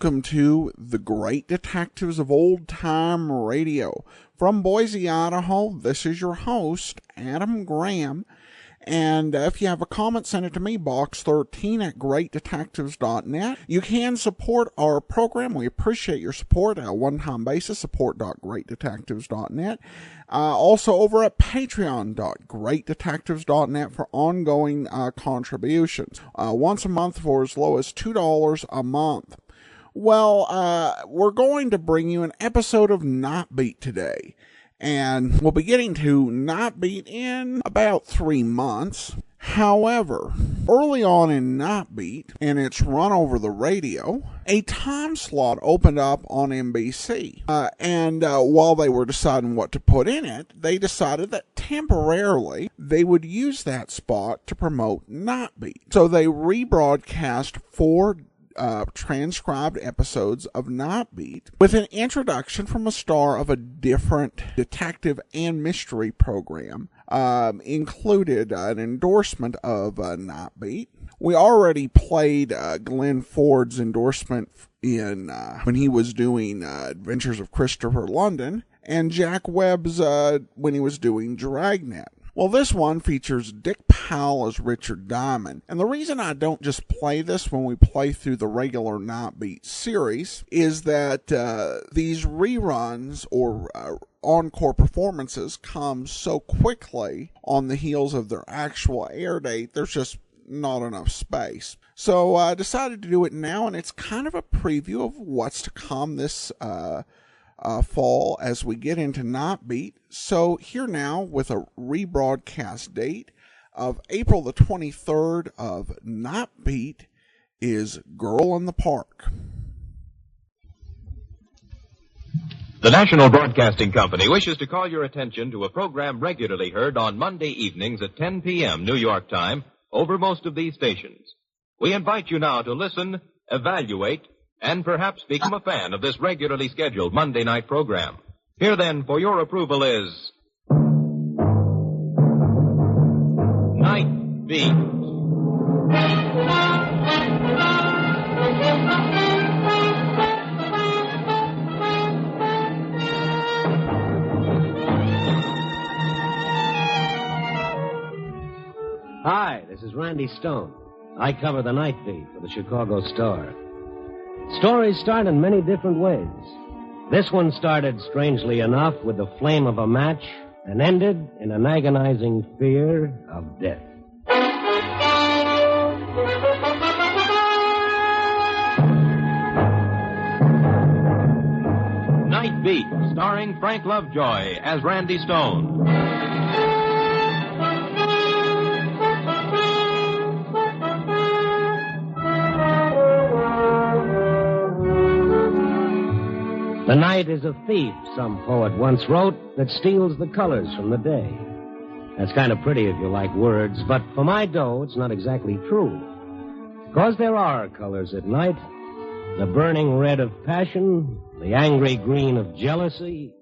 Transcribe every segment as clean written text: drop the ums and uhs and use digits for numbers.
welcome to the Great Detectives of Old Time Radio. From Boise, Idaho, this is your host, Adam Graham. And if you have a comment, send it to me, box13 at greatdetectives.net. You can support our program. We appreciate your support at a one-time basis, support.greatdetectives.net. Also over at patreon.greatdetectives.net for ongoing contributions. Once a month for as low as $2 a month. Well, we're going to bring you an episode of Nightbeat today. And we'll be getting to Nightbeat in about 3 months. However, early on in Nightbeat, and its run over the radio, a time slot opened up on NBC. And while they were deciding what to put in it, they decided that temporarily they would use that spot to promote Nightbeat. So they rebroadcast 4 transcribed episodes of Nightbeat with an introduction from a star of a different detective and mystery program, included an endorsement of Nightbeat. We already played Glenn Ford's endorsement in when he was doing Adventures of Christopher London, and Jack Webb's when he was doing Dragnet. Well, this one features Dick Powell as Richard Diamond. And the reason I don't just play this when we play through the regular Nightbeat series is that these reruns or encore performances come so quickly on the heels of their actual air date, there's just not enough space. So I decided to do it now, and it's kind of a preview of what's to come this fall as we get into Nightbeat. So here now with a rebroadcast date of April the 23rd of Nightbeat is Girl in the Park. The National Broadcasting Company wishes to call your attention to a program regularly heard on Monday evenings at 10 p.m. New York time over most of these stations. We invite you now to listen, evaluate, and perhaps become a fan of this regularly scheduled Monday night program. Here then, for your approval is Nightbeat. Hi, this is Randy Stone. I cover the Nightbeat for the Chicago Star. Stories start in many different ways. This one started, strangely enough, with the flame of a match and ended in an agonizing fear of death. Nightbeat, starring Frank Lovejoy as Randy Stone. The night is a thief, some poet once wrote, that steals the colors from the day. That's kind of pretty if you like words, but for my dough, it's not exactly true. Because there are colors at night. The burning red of passion, the angry green of jealousy,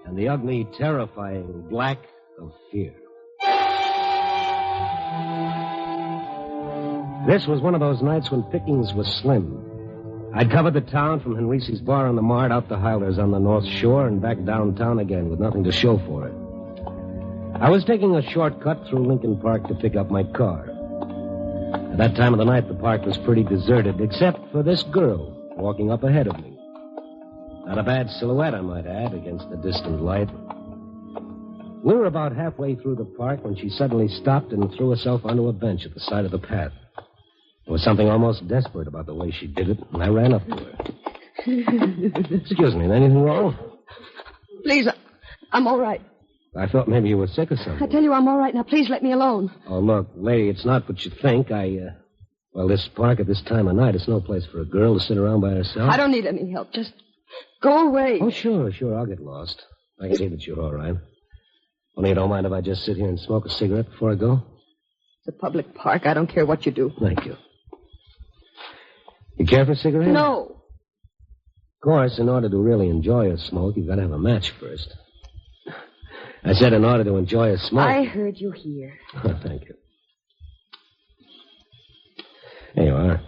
and the ugly, terrifying black of fear. This was one of those nights when pickings was slim. I'd covered the town from Henrice's bar on the Mart out to Hyler's on the North Shore and back downtown again with nothing to show for it. I was taking a shortcut through Lincoln Park to pick up my car. At that time of the night, the park was pretty deserted, except for this girl walking up ahead of me. Not a bad silhouette, I might add, against the distant light. We were about halfway through the park when she suddenly stopped and threw herself onto a bench at the side of the path. There was something almost desperate about the way she did it, and I ran up to her. Excuse me, anything wrong? Please, I'm all right. I thought maybe you were sick or something. I tell you I'm all right. Now, please let me alone. Oh, look, lady, it's not what you think. Well, this park at this time of night is no place for a girl to sit around by herself. I don't need any help. Just go away. Oh, sure, I'll get lost. I can see that you're all right. Only you don't mind if I just sit here and smoke a cigarette before I go? It's a public park. I don't care what you do. Thank you. You care for a cigarette? No. Of course, in order to really enjoy a smoke, you've got to have a match first. I said in order to enjoy a smoke. I heard you here. Thank you. There you are.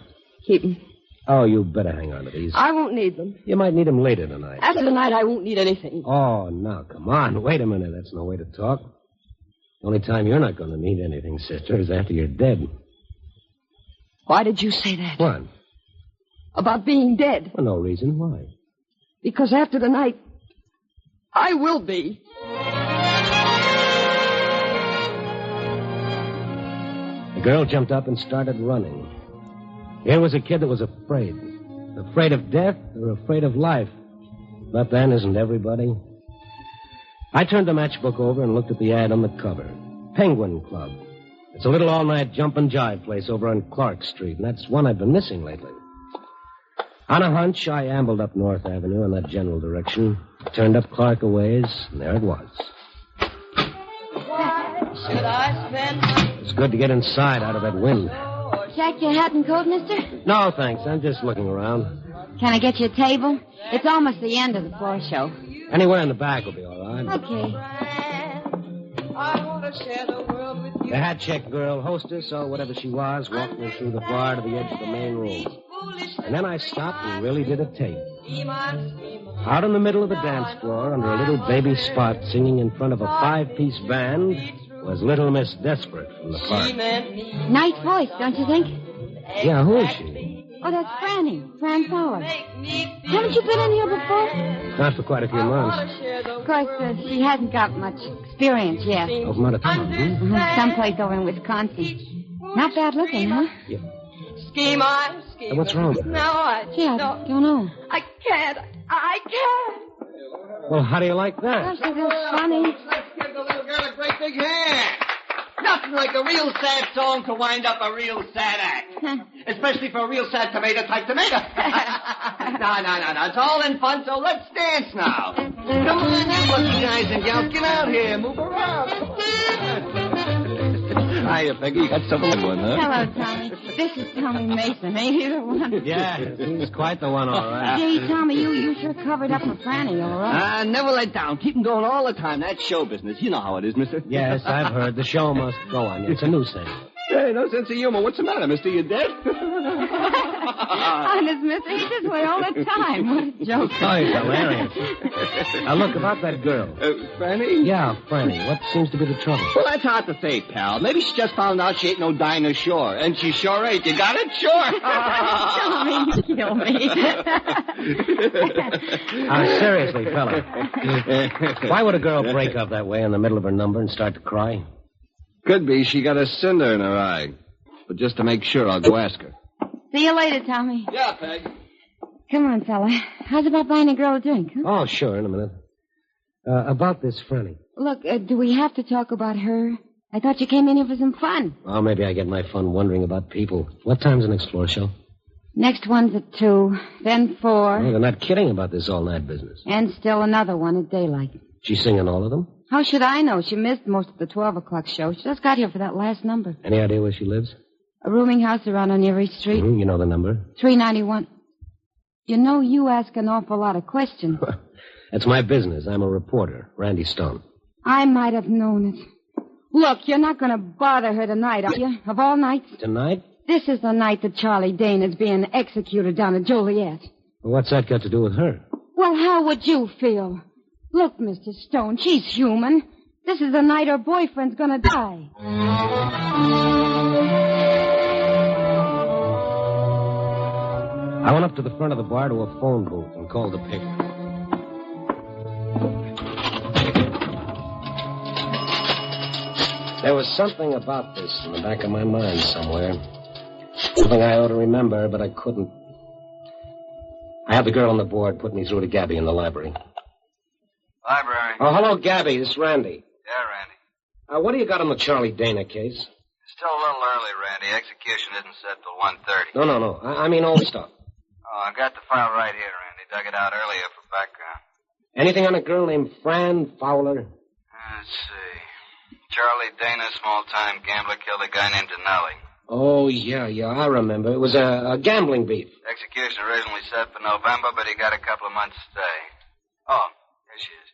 Keep 'em. Oh, you better hang on to these. I won't need them. You might need them later tonight. After tonight, I won't need anything. Oh, now, come on. Wait a minute. That's no way to talk. The only time you're not going to need anything, sister, is after you're dead. Why did you say that? What? About being dead. For no reason. Why? Because after tonight, I will be. The girl jumped up and started running. Here was a kid that was afraid. Afraid of death or afraid of life. But then, isn't everybody? I turned the matchbook over and looked at the ad on the cover. Penguin Club. It's a little all-night jump and jive place over on Clark Street, and that's one I've been missing lately. On a hunch, I ambled up North Avenue in that general direction, turned up Clark a ways, and there it was. Should I spend It's good to get inside out of that wind. Check your hat and coat, mister? No, thanks. I'm just looking around. Can I get you a table? It's almost the end of the floor show. Anywhere in the back will be all right. Okay. I want to share the world with you. The hat check girl, hostess, or whatever she was, walked me through the bar to the edge of the main room. And then I stopped and really did a tape. Out in the middle of the dance floor, under a little baby spot, singing in front of a 5-piece band, was Little Miss Desperate from the park. Nice voice, don't you think? Yeah, who is she? Oh, that's Franny. Fran Fowler. Haven't you been in here before? Not for quite a few months. Of course, she hasn't got much experience yet. Oh, from out of town, Someplace over in Wisconsin. Not bad looking, huh? Yeah. Scheme on, scheme. What's wrong? No, I Gee, I don't know. I can't. I can't. Well, how do you like that? Gosh, that was funny. Give the little girl a great big hand. Nothing like a real sad song to wind up a real sad act. Especially for a real sad tomato-type tomato. No. It's all in fun, so let's dance now. Come on, you lucky guys and gals. Get out here. Move around. Hiya, Peggy. You got some good one, huh? Hello, Tommy. This is Tommy Mason. Ain't he the one? Yeah, he's quite the one, all right. Gee, Tommy, you sure covered up for Franny, all right? Never let down. Keep 'em going all the time. That's show business. You know how it is, mister. Yes, I've heard. The show must go on. It's a news thing. Hey, no sense of humor. What's the matter, mister? You dead? Honest, mister, he's this way all the time. What a joke. Oh, he's hilarious. Now, look, about that girl. Franny? Yeah, Franny. What seems to be the trouble? Well, that's hard to say, pal. Maybe she just found out she ain't no dinosaur. And she sure ain't. You got it? Sure. Tommy, you kill me. Seriously, fella. Why would a girl break up that way in the middle of her number and start to cry? Could be she got a cinder in her eye. But just to make sure, I'll go ask her. See you later, Tommy. Yeah, Peg. Come on, fella. How's about buying a girl a drink, huh? Oh, sure, in a minute. About this Franny. Look, do we have to talk about her? I thought you came in here for some fun. Oh, maybe I get my fun wondering about people. What time's the next floor show? Next one's at 2, then 4. Oh, they're not kidding about this all-night business. And still another one at daylight. She's singing all of them? How should I know? She missed most of the 12 o'clock show. She just got here for that last number. Any idea where she lives? A rooming house around on Erie Street. Mm-hmm. You know the number? 391. You know, you ask an awful lot of questions. That's my business. I'm a reporter, Randy Stone. I might have known it. Look, you're not going to bother her tonight, are you? Of all nights? Tonight? This is the night that Charlie Dane is being executed down at Joliet. Well, what's that got to do with her? Well, how would you feel? Look, Mr. Stone, she's human. This is the night her boyfriend's going to die. I went up to the front of the bar to a phone booth and called the picker. There was something about this in the back of my mind somewhere. Something I ought to remember, but I couldn't. I had the girl on the board put me through to Gabby in the library. Library. Oh, hello, Gabby. This is Randy. Yeah, Randy. What do you got on the Charlie Dana case? It's still a little early, Randy. Execution isn't set till 1:30. No. I mean old stuff. Oh, I got the file right here, Randy. Dug it out earlier for background. Anything on a girl named Fran Fowler? Let's see. Charlie Dana, small-time gambler, killed a guy named Denali. Oh, yeah, I remember. It was a gambling beef. Execution originally set for November, but he got a couple of months' stay. Oh, here she is.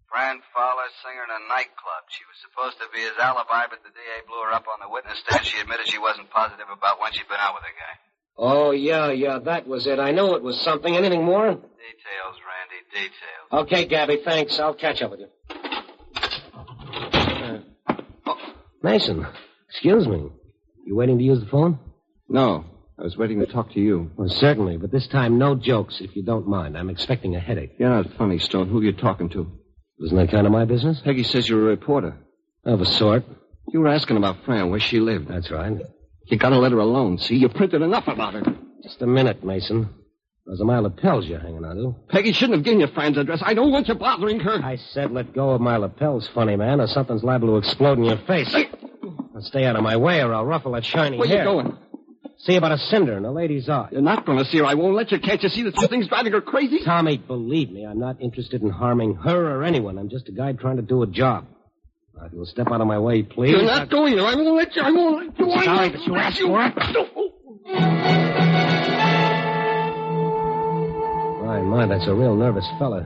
Fran Fowler, singer in a nightclub. She was supposed to be his alibi, but the DA blew her up on the witness stand. She admitted she wasn't positive about when she'd been out with the guy. Oh, yeah, that was it. I knew it was something. Anything more? Details, Randy, details. Okay, Gabby, thanks. I'll catch up with you. Mason, excuse me. You waiting to use the phone? No, I was waiting to talk to you. Well, certainly, but this time no jokes, if you don't mind. I'm expecting a headache. You're not funny, Stone. Who are you talking to? Isn't that kind of my business? Peggy says you're a reporter. Of a sort. You were asking about Fran, where she lived. That's right. You gotta let her alone, see? You printed enough about her. Just a minute, Mason. There's a my lapels you're hanging on to. Peggy shouldn't have given you Fran's address. I don't want you bothering her. I said let go of my lapels, funny man, or something's liable to explode in your face. Now stay out of my way or I'll ruffle that shiny Where hair. you going? See about a cinder in a lady's eye. You're not going to see her. I won't let you. Can't you see that this thing's driving her crazy? Tommy, believe me, I'm not interested in harming her or anyone. I'm just a guy trying to do a job. Now, if you'll step out of my way, please. You're not going there. I won't let you. I won't let you. Sorry that you asked for it. My, that's a real nervous fella.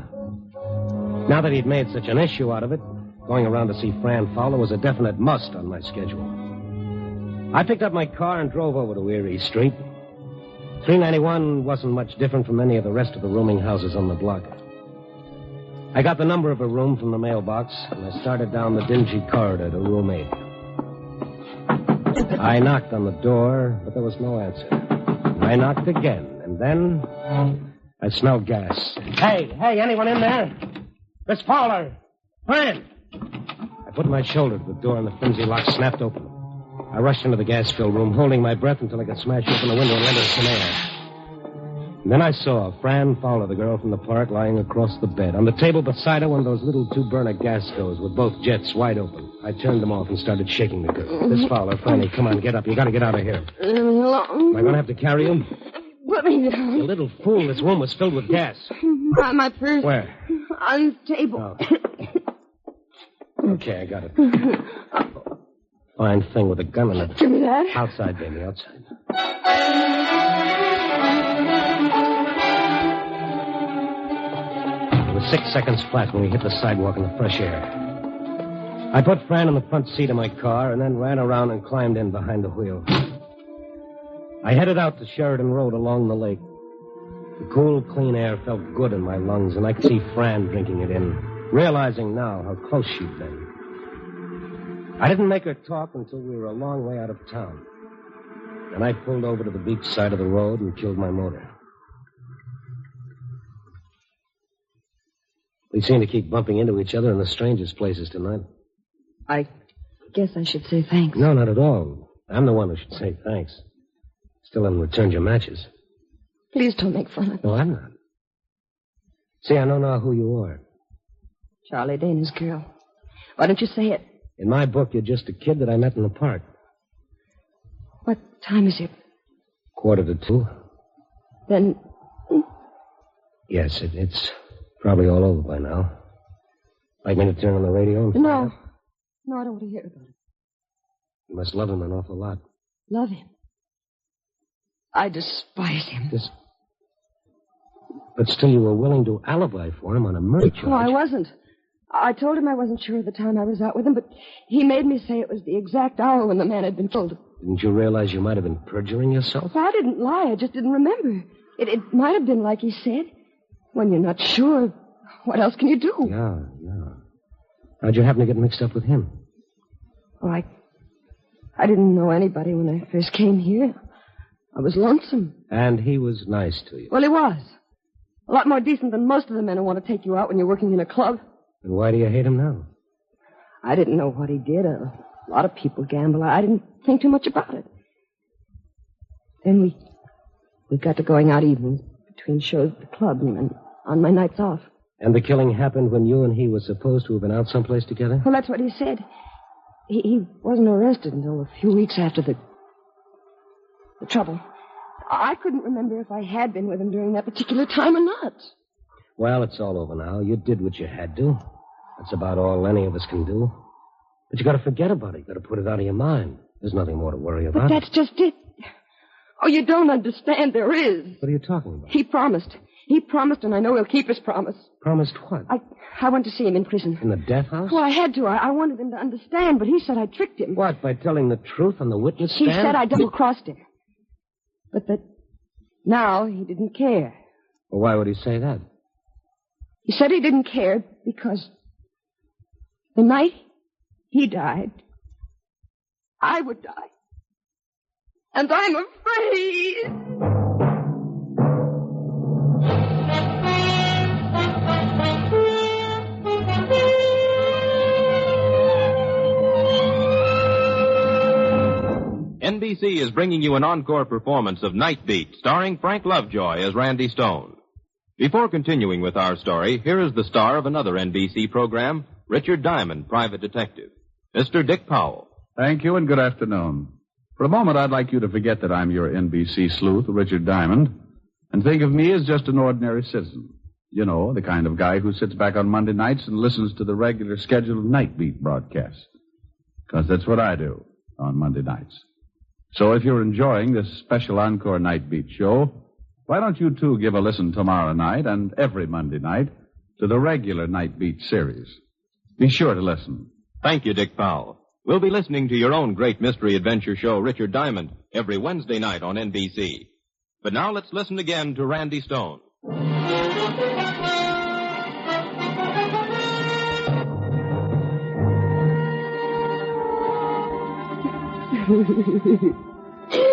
Now that he'd made such an issue out of it, going around to see Fran Fowler was a definite must on my schedule. I picked up my car and drove over to Erie Street. 391 wasn't much different from any of the rest of the rooming houses on the block. I got the number of a room from the mailbox, and I started down the dingy corridor to room 8. I knocked on the door, but there was no answer. I knocked again, and then I smelled gas. Hey, anyone in there? Miss Fowler! Fran! I put my shoulder to the door, and the flimsy lock snapped open. I rushed into the gas-filled room, holding my breath until I could smash open the window and let in some air. And then I saw Fran Fowler, the girl from the park, lying across the bed. On the table beside her, one of those little 2-burner gas stoves with both jets wide open. I turned them off and started shaking the girl. Miss Fowler, Franny, come on, get up. You got to get out of here. Am I going to have to carry you? Put me down. You little fool, this room was filled with gas. My purse. Where? On the table. Oh. Okay, I got it. Fine thing with a gun in it. Give me that. Outside, baby, outside. It was 6 seconds flat when we hit the sidewalk in the fresh air. I put Fran in the front seat of my car and then ran around and climbed in behind the wheel. I headed out to Sheridan Road along the lake. The cool, clean air felt good in my lungs, and I could see Fran drinking it in, realizing now how close she'd been. I didn't make her talk until we were a long way out of town. Then I pulled over to the beach side of the road and killed my motor. We seem to keep bumping into each other in the strangest places tonight. I guess I should say thanks. No, not at all. I'm the one who should say thanks. Still haven't returned your matches. Please don't make fun of me. No, I'm not. See, I know now who you are. Charlie Dana's girl. Why don't you say it? In my book, you're just a kid that I met in the park. What time is it? 1:45. Then... Yes, it's probably all over by now. Like me to turn on the radio and... No. No, I don't want to hear about it. You must love him an awful lot. Love him? I despise him. But still you were willing to alibi for him on a murder charge. No, I wasn't. I told him I wasn't sure of the time I was out with him, but he made me say it was the exact hour when the man had been killed. Didn't you realize you might have been perjuring yourself? Well, I didn't lie. I just didn't remember. It might have been like he said. When you're not sure, what else can you do? Yeah. How'd you happen to get mixed up with him? Oh, I didn't know anybody when I first came here. I was lonesome. And he was nice to you. Well, he was. A lot more decent than most of the men who want to take you out when you're working in a club. And why do you hate him now? I didn't know what he did. A lot of people gamble. I didn't think too much about it. Then we got to going out evenings between shows at the club and on my nights off. And the killing happened when you and he were supposed to have been out someplace together? Well, that's what he said. He wasn't arrested until a few weeks after the trouble. I couldn't remember if I had been with him during that particular time or not. Well, it's all over now. You did what you had to. That's about all any of us can do. But you got to forget about it. You got to put it out of your mind. There's nothing more to worry about. But that's just it. Oh, you don't understand. There is. What are you talking about? He promised. He promised, and I know he'll keep his promise. Promised what? I went to see him in prison. In the death house? Well, I had to. I wanted him to understand, but he said I tricked him. What, by telling the truth on the witness stand? He said I double-crossed him. But that now he didn't care. Well, why would he say that? He said he didn't care because the night he died, I would die. And I'm afraid. NBC is bringing you an encore performance of Nightbeat, starring Frank Lovejoy as Randy Stone. Before continuing with our story, here is the star of another NBC program, Richard Diamond, Private Detective, Mr. Dick Powell. Thank you and good afternoon. For a moment, I'd like you to forget that I'm your NBC sleuth, Richard Diamond, and think of me as just an ordinary citizen. You know, the kind of guy who sits back on Monday nights and listens to the regular scheduled Nightbeat broadcasts. Because that's what I do on Monday nights. So if you're enjoying this special encore Nightbeat show, why don't you too give a listen tomorrow night and every Monday night to the regular Nightbeat series. Be sure to listen. Thank you, Dick Powell. We'll be listening to your own great mystery adventure show, Richard Diamond, every Wednesday night on NBC. But now let's listen again to Randy Stone.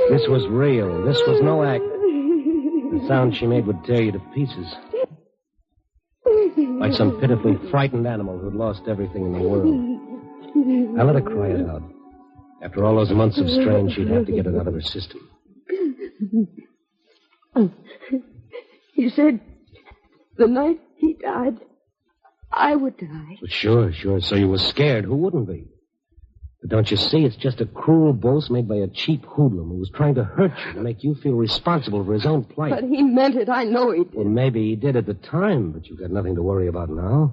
This was real. This was no act. The sound she made would tear you to pieces. Like some pitifully frightened animal who'd lost everything in the world. I let her cry it out. After all those months of strain, she'd have to get it out of her system. He said the night he died, I would die. Well, sure. So you were scared. Who wouldn't be? But don't you see, it's just a cruel boast made by a cheap hoodlum who was trying to hurt you to make you feel responsible for his own plight. But he meant it. I know he did. Well, maybe he did at the time, but you've got nothing to worry about now.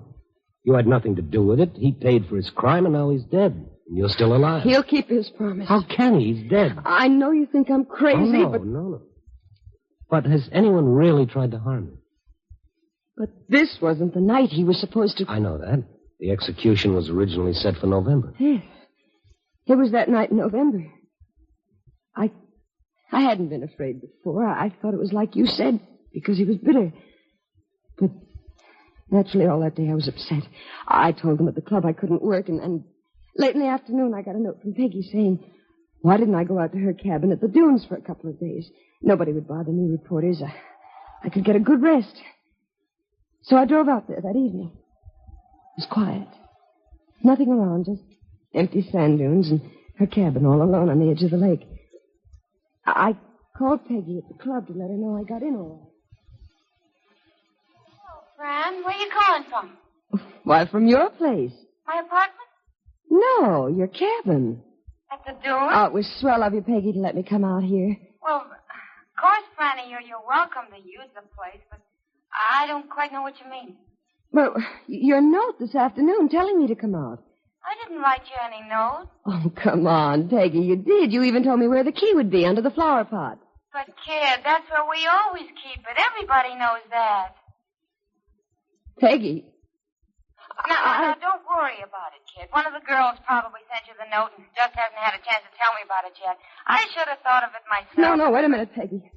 You had nothing to do with it. He paid for his crime, and now he's dead. And you're still alive. He'll keep his promise. How can he? He's dead. I know you think I'm crazy, but... No. But has anyone really tried to harm him? But this wasn't the night he was supposed to... I know that. The execution was originally set for November. Yes. It was that night in November. I hadn't been afraid before. I thought it was like you said, because he was bitter. But naturally, all that day I was upset. I told him at the club I couldn't work, and late in the afternoon I got a note from Peggy saying, why didn't I go out to her cabin at the dunes for a couple of days? Nobody would bother me, reporters. I could get a good rest. So I drove out there that evening. It was quiet. Nothing around, just empty sand dunes and her cabin all alone on the edge of the lake. I called Peggy at the club to let her know I got in all right. Oh, Fran, where are you calling from? Why, from your place. My apartment? No, your cabin. At the dunes? Oh, it was swell of you, Peggy, to let me come out here. Well, of course, Franny, you're welcome to use the place, but I don't quite know what you mean. Well, your note this afternoon telling me to come out. I didn't write you any note. Oh, come on, Peggy, you did. You even told me where the key would be, under the flower pot. But, kid, that's where we always keep it. Everybody knows that. Peggy. Now, don't worry about it, kid. One of the girls probably sent you the note and just hasn't had a chance to tell me about it yet. I should have thought of it myself. No, wait a minute, Peggy.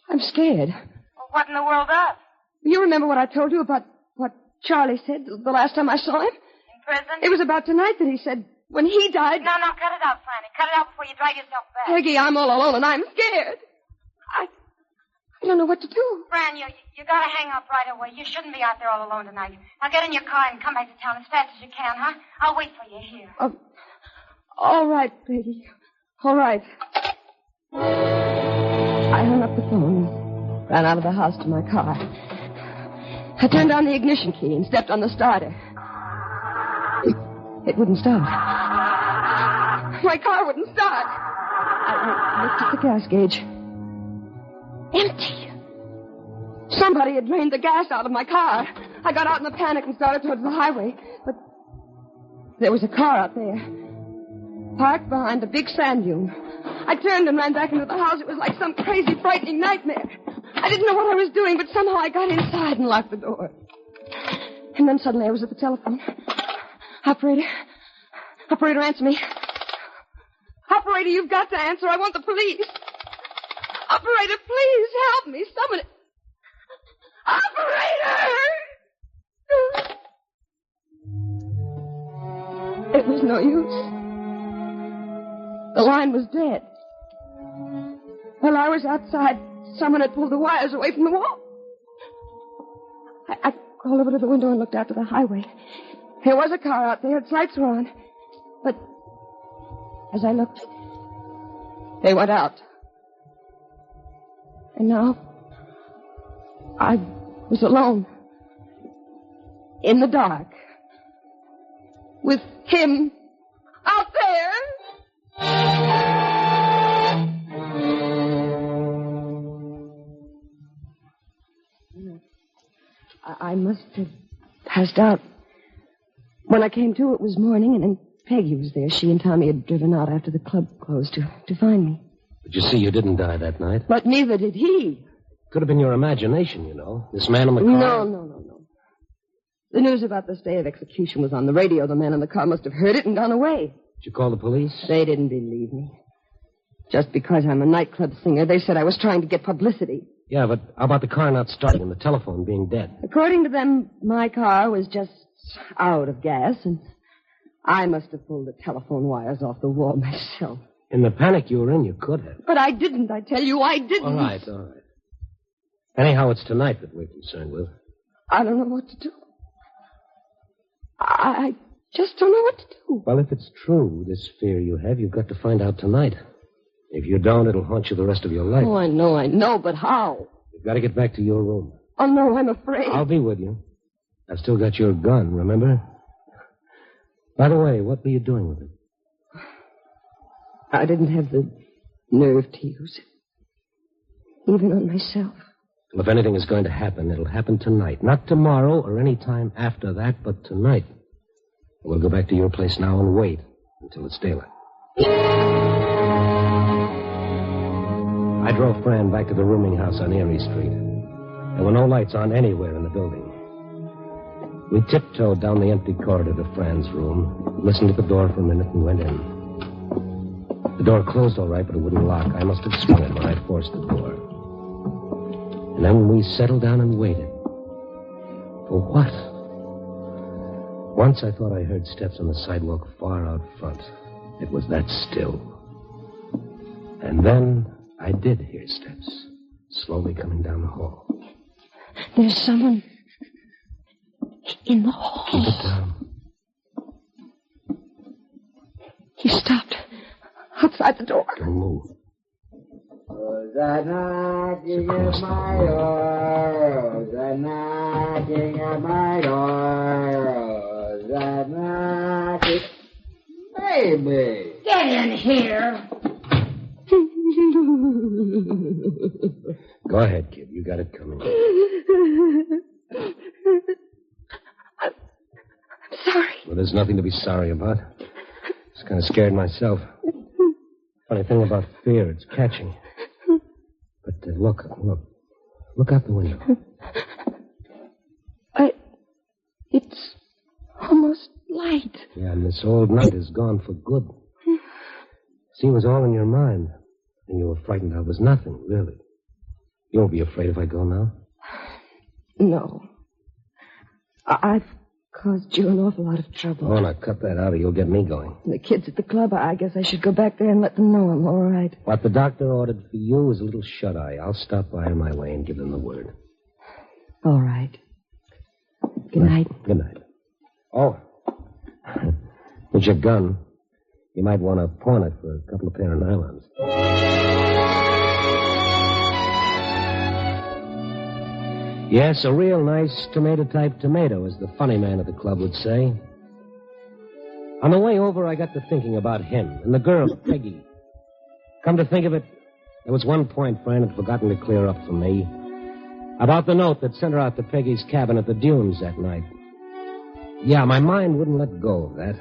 I'm scared. Well, what in the world of? You remember what I told you about what Charlie said the last time I saw him? In prison? It was about tonight that he said when he died... No, cut it out, Franny. Cut it out before you drag yourself back. Peggy, I'm all alone and I'm scared. I don't know what to do. Fran, you gotta hang up right away. You shouldn't be out there all alone tonight. Now get in your car and come back to town as fast as you can, huh? I'll wait for you here. All right, Peggy. All right. I hung up the phone, ran out of the house to my car. I turned on the ignition key and stepped on the starter. It wouldn't start. My car wouldn't start. I looked at the gas gauge. Empty. Somebody had drained the gas out of my car. I got out in a panic and started towards the highway. But there was a car out there, parked behind a big sand dune. I turned and ran back into the house. It was like some crazy, frightening nightmare. I didn't know what I was doing, but somehow I got inside and locked the door. And then suddenly I was at the telephone. Operator, answer me. Operator, you've got to answer. I want the police. Operator, please help me. Someone... Operator! It was no use. The line was dead. While I was outside, someone had pulled the wires away from the wall. I crawled over to the window and looked out to the highway. There was a car out there. Its lights were on. But as I looked, they went out. And now, I was alone. In the dark. With him out there. I must have passed out. When I came to, it was morning, and then Peggy was there. She and Tommy had driven out after the club closed to find me. But you see, you didn't die that night. But neither did he. Could have been your imagination, you know. This man in the car. No. The news about this day of execution was on the radio. The man in the car must have heard it and gone away. Did you call the police? They didn't believe me. Just because I'm a nightclub singer, they said I was trying to get publicity. Yeah, but how about the car not starting and the telephone being dead? According to them, my car was just out of gas, and I must have pulled the telephone wires off the wall myself. In the panic you were in, you could have. But I didn't, I tell you, I didn't. All right. Anyhow, it's tonight that we're concerned with. I don't know what to do. I just don't know what to do. Well, if it's true, this fear you have, you've got to find out tonight. If you don't, it'll haunt you the rest of your life. Oh, I know, but how? You've got to get back to your room. Oh, no, I'm afraid. I'll be with you. I've still got your gun, remember? By the way, what were you doing with it? I didn't have the nerve to use it. Even on myself. Well, if anything is going to happen, it'll happen tonight. Not tomorrow or any time after that, but tonight. We'll go back to your place now and wait until it's daylight. I drove Fran back to the rooming house on Erie Street. There were no lights on anywhere in the building. We tiptoed down the empty corridor to Fran's room, listened at the door for a minute, and went in. The door closed all right, but it wouldn't lock. I must have swung it when I forced the door. And then we settled down and waited. For what? Once I thought I heard steps on the sidewalk far out front. It was that still. And then I did hear steps, slowly coming down the hall. There's someone in the hall. Keep it down. He stopped outside the door. Don't move. Who's a knocking at my door? Who's a knocking at my door? Who's a knocking? Baby! Get in here. Go ahead, kid. You got it coming. I'm sorry. Well, there's nothing to be sorry about. Just kind of scared myself. Funny thing about fear, it's catching. But look out the window. It's almost light. Yeah, and this old night is gone for good. See, it was all in your mind. And you were frightened I was nothing, really. You won't be afraid if I go now? No. I've caused you an awful lot of trouble. Oh, now cut that out or you'll get me going. The kids at the club, I guess I should go back there and let them know I'm all right. What the doctor ordered for you is a little shut-eye. I'll stop by on my way and give them the word. All right. Good night. Good night. Oh, with your gun, you might want to pawn it for a couple of pair of nylons. Yes, a real nice tomato-type tomato, as the funny man at the club would say. On the way over, I got to thinking about him and the girl, Peggy. Come to think of it, there was one point Fran had forgotten to clear up for me. About the note that sent her out to Peggy's cabin at the dunes that night. Yeah, my mind wouldn't let go of that.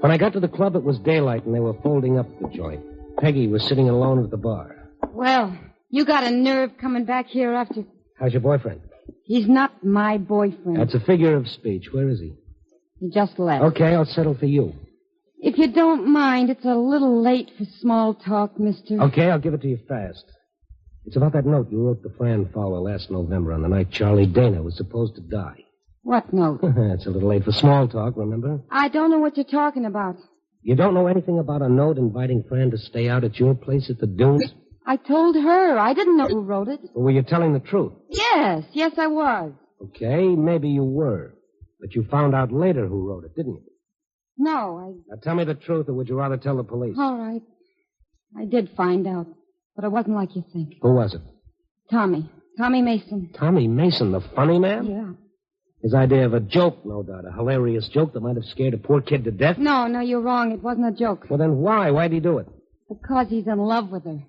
When I got to the club, it was daylight, and they were folding up the joint. Peggy was sitting alone at the bar. Well, you got a nerve coming back here after... How's your boyfriend? He's not my boyfriend. That's a figure of speech. Where is he? He just left. Okay, I'll settle for you. If you don't mind, it's a little late for small talk, mister. Okay, I'll give it to you fast. It's about that note you wrote to Fran Fowler last November on the night Charlie Dana was supposed to die. What note? It's a little late for small talk, remember? I don't know what you're talking about. You don't know anything about a note inviting Fran to stay out at your place at the Dunes? I told her. I didn't know who wrote it. Or were you telling the truth? Yes, I was. Okay, maybe you were. But you found out later who wrote it, didn't you? No, Now tell me the truth, or would you rather tell the police? All right. I did find out, but it wasn't like you think. Who was it? Tommy Mason. Tommy Mason, the funny man? Yeah. His idea of a joke, no doubt. A hilarious joke that might have scared a poor kid to death? No, you're wrong. It wasn't a joke. Well, then why? Why'd he do it? Because he's in love with her.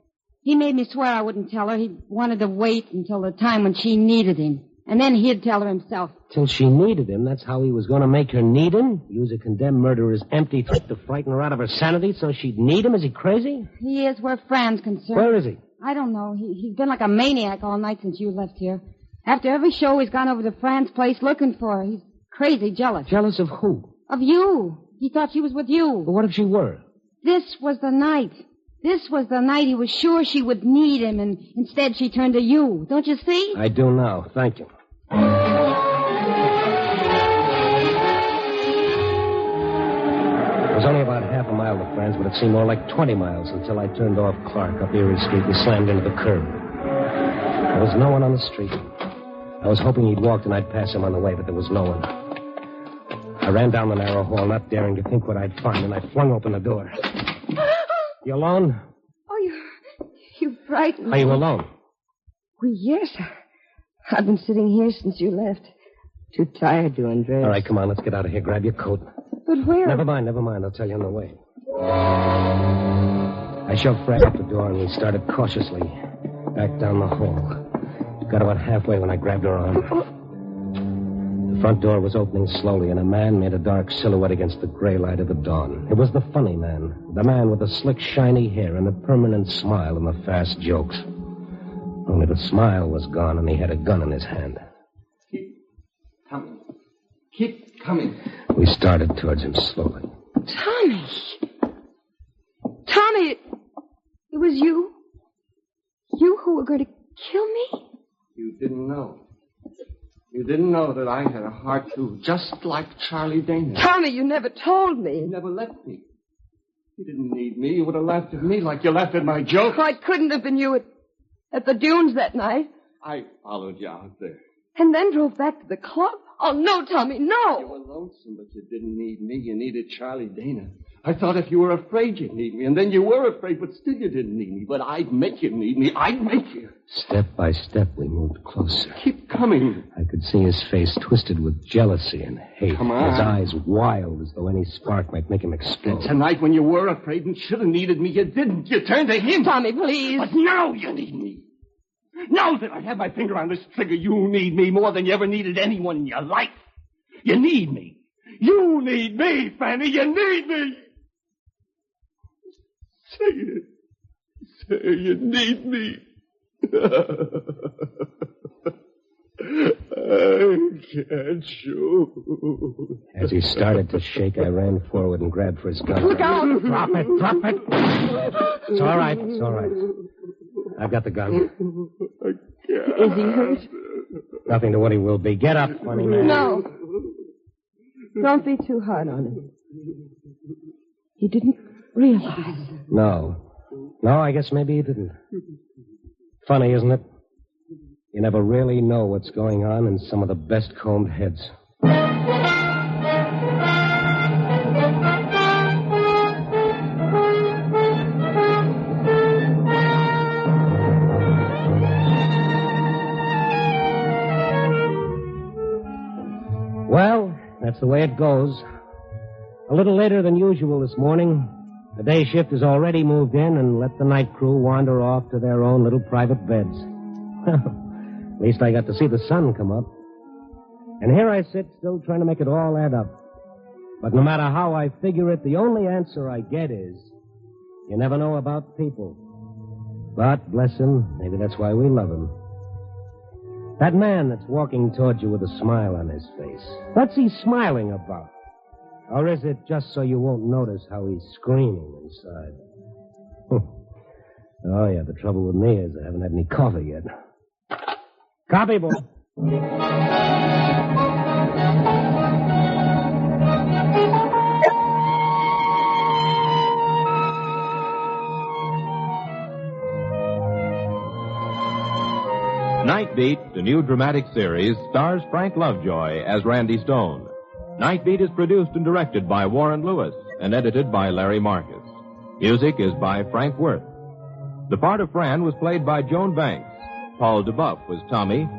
He made me swear I wouldn't tell her. He wanted to wait until the time when she needed him. And then he'd tell her himself. Till she needed him? That's how he was going to make her need him? Use a condemned murderer's empty threat to frighten her out of her sanity so she'd need him? Is he crazy? He is where Fran's concerned. Where is he? I don't know. He's been like a maniac all night since you left here. After every show, he's gone over to Fran's place looking for her. He's crazy jealous. Jealous of who? Of you. He thought she was with you. But what if she were? This was the night. This was the night he was sure she would need him, and instead she turned to you. Don't you see? I do now. Thank you. It was only about half a mile to Fran's, but it seemed more like 20 miles until I turned off Clark up Erie Street and slammed into the curb. There was no one on the street. I was hoping he'd walked and I'd pass him on the way, but there was no one. I ran down the narrow hall, not daring to think what I'd find, and I flung open the door. You alone? Oh, you frightened me. Are you alone? Well, yes. I've been sitting here since you left. Too tired to undress. All right, come on, let's get out of here. Grab your coat. But where? Never mind. I'll tell you on the way. I shoved Frank out the door, and we started cautiously back down the hall. Got about halfway when I grabbed her arm. The front door was opening slowly, and a man made a dark silhouette against the gray light of the dawn. It was the funny man. The man with the slick, shiny hair and the permanent smile and the fast jokes. Only the smile was gone, and he had a gun in his hand. Keep coming. Keep coming. We started towards him slowly. Tommy, it was you? You who were going to kill me? You didn't know. You didn't know that I had a heart, too, just like Charlie Dana. Tommy, you never told me. You never left me. You didn't need me. You would have laughed at me like you laughed at my joke. Oh, it couldn't have been you at the dunes that night. I followed you out there. And then drove back to the club? Oh, no, Tommy, no. You were lonesome, but you didn't need me. You needed Charlie Dana. I thought if you were afraid you'd need me, and then you were afraid, but still you didn't need me. But I'd make you need me. I'd make you. Step by step, we moved closer. Keep coming. I could see his face twisted with jealousy and hate. Come on. His eyes wild as though any spark might make him explode. Tonight when you were afraid and should have needed me, you didn't. You turned to him. Tommy, please. But now you need me. Now that I have my finger on this trigger, you need me more than you ever needed anyone in your life. You need me. You need me, Fanny. You need me. Say it. Say you need me. I can't shoot. As he started to shake, I ran forward and grabbed for his gun. Look out! Drop it! It's all right. I've got the gun. Is he hurt? Nothing to what he will be. Get up, funny man. No. Don't be too hard on him. He didn't realize. No, I guess maybe he didn't. Funny, isn't it? You never really know what's going on in some of the best combed heads. Well, that's the way it goes. A little later than usual this morning, the day shift has already moved in and let the night crew wander off to their own little private beds. At least I got to see the sun come up. And here I sit, still trying to make it all add up. But no matter how I figure it, the only answer I get is, you never know about people. But, bless him, maybe that's why we love him. That man that's walking towards you with a smile on his face. What's he smiling about? Or is it just so you won't notice how he's screaming inside? Oh, yeah, the trouble with me is I haven't had any coffee yet. Copy, boy. Nightbeat, the new dramatic series, stars Frank Lovejoy as Randy Stone. Nightbeat is produced and directed by Warren Lewis and edited by Larry Marcus. Music is by Frank Worth. The part of Fran was played by Joan Banks. Paul DeBuff was Tommy.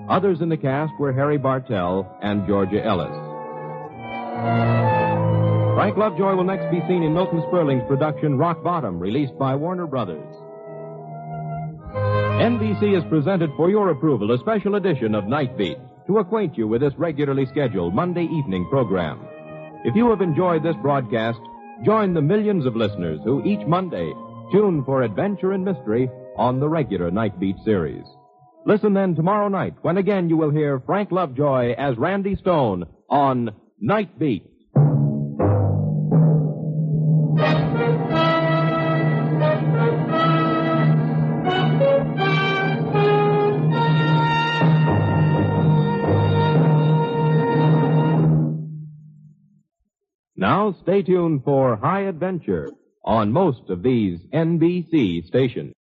Others in the cast were Harry Bartell and Georgia Ellis. Frank Lovejoy will next be seen in Milton Sperling's production Rock Bottom, released by Warner Brothers. NBC has presented for your approval a special edition of Nightbeat to acquaint you with this regularly scheduled Monday evening program. If you have enjoyed this broadcast, join the millions of listeners who each Monday tune for adventure and mystery on the regular Nightbeat series. Listen then tomorrow night when again you will hear Frank Lovejoy as Randy Stone on Nightbeat. Now stay tuned for High Adventure on most of these NBC stations.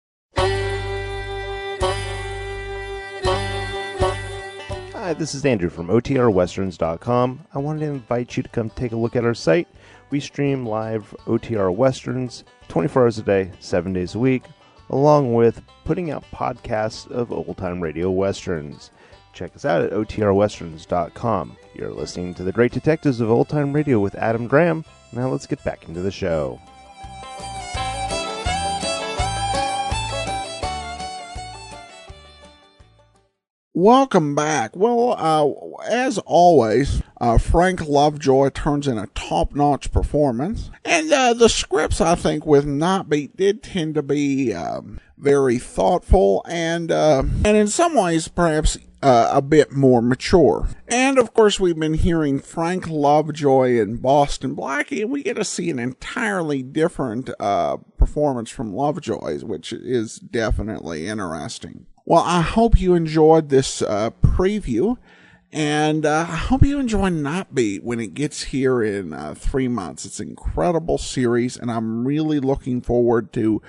Hi, this is Andrew from OTRWesterns.com. I wanted to invite you to come take a look at our site. We stream live OTR Westerns 24 hours a day, 7 days a week, along with putting out podcasts of old-time radio westerns. Check us out at OTRWesterns.com. You're listening to The Great Detectives of Old Time Radio with Adam Graham. Now let's get back into the show. Welcome back. Well, as always, Frank Lovejoy turns in a top-notch performance. And the scripts, I think, with Nightbeat did tend to be very thoughtful and in some ways, perhaps a bit more mature. And, of course, we've been hearing Frank Lovejoy in Boston Blackie, and we get to see an entirely different performance from Lovejoy's, which is definitely interesting. Well, I hope you enjoyed this preview, and I hope you enjoy Nightbeat when it gets here in 3 months. It's an incredible series, and I'm really looking forward to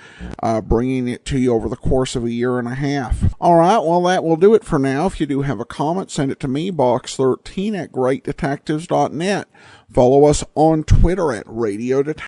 bringing it to you over the course of a year and a half. All right, well, that will do it for now. If you do have a comment, send it to me, box13 at greatdetectives.net. Follow us on Twitter at Radio Detectives.